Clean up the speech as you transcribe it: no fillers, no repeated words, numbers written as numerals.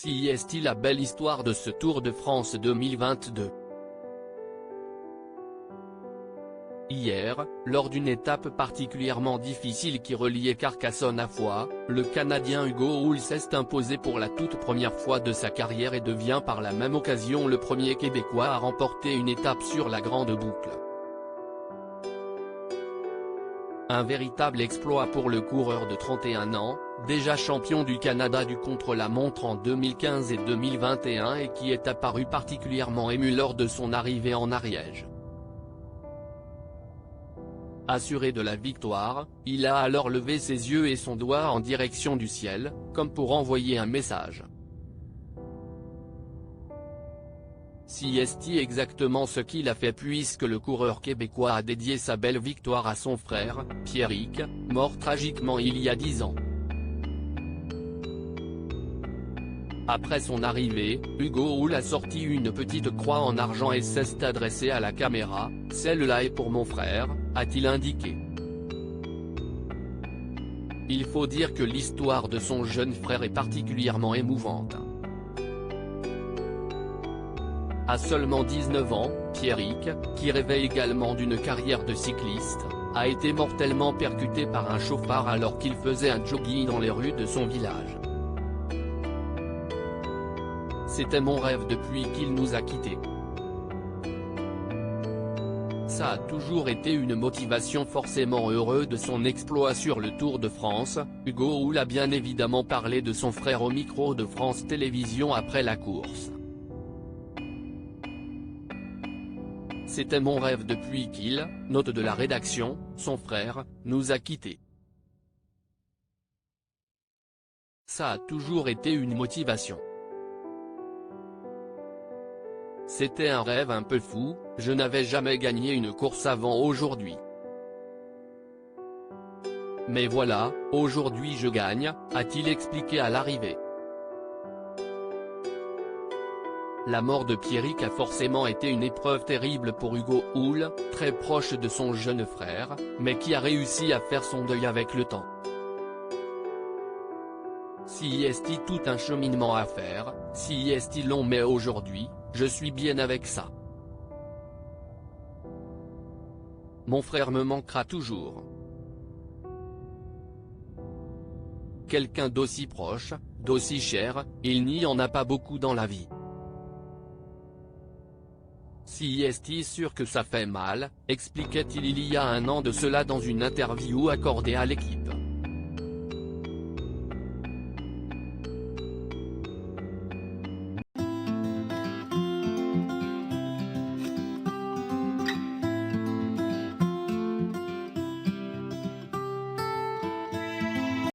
CIST la belle histoire de ce Tour de France 2022. Hier, lors d'une étape particulièrement difficile qui reliait Carcassonne à Foix, le Canadien Hugo Houle s'est imposé pour la toute première fois de sa carrière et devient par la même occasion le premier Québécois à remporter une étape sur la Grande Boucle. Un véritable exploit pour le coureur de 31 ans, déjà champion du Canada du contre-la-montre en 2015 et 2021 et qui est apparu particulièrement ému lors de son arrivée en Ariège. Assuré de la victoire, il a alors levé ses yeux et son doigt en direction du ciel, comme pour envoyer un message. CIST exactement ce qu'il a fait puisque le coureur québécois a dédié sa belle victoire à son frère, Pierrick, mort tragiquement il y a 10 ans. Après son arrivée, Hugo Houle a sorti une petite croix en argent et s'est adressé à la caméra, « Celle-là est pour mon frère », a-t-il indiqué. Il faut dire que l'histoire de son jeune frère est particulièrement émouvante. À seulement 19 ans, Pierrick, qui rêvait également d'une carrière de cycliste, a été mortellement percuté par un chauffard alors qu'il faisait un jogging dans les rues de son village. C'était mon rêve depuis qu'il nous a quittés. Ça a toujours été une motivation. Forcément heureux de son exploit sur le Tour de France, Hugo Houle a bien évidemment parlé de son frère au micro de France Télévisions après la course. C'était mon rêve depuis qu'il, note de la rédaction, son frère, nous a quittés. Ça a toujours été une motivation. C'était un rêve un peu fou, je n'avais jamais gagné une course avant aujourd'hui. Mais voilà, aujourd'hui je gagne, a-t-il expliqué à l'arrivée. La mort de Pierrick a forcément été une épreuve terrible pour Hugo Houle, très proche de son jeune frère, mais qui a réussi à faire son deuil avec le temps. CIST tout un cheminement à faire, CIST long mais aujourd'hui, je suis bien avec ça. Mon frère me manquera toujours. Quelqu'un d'aussi proche, d'aussi cher, il n'y en a pas beaucoup dans la vie. CIST sûr que ça fait mal, expliquait-il il y a un an de cela dans une interview accordée à l'équipe.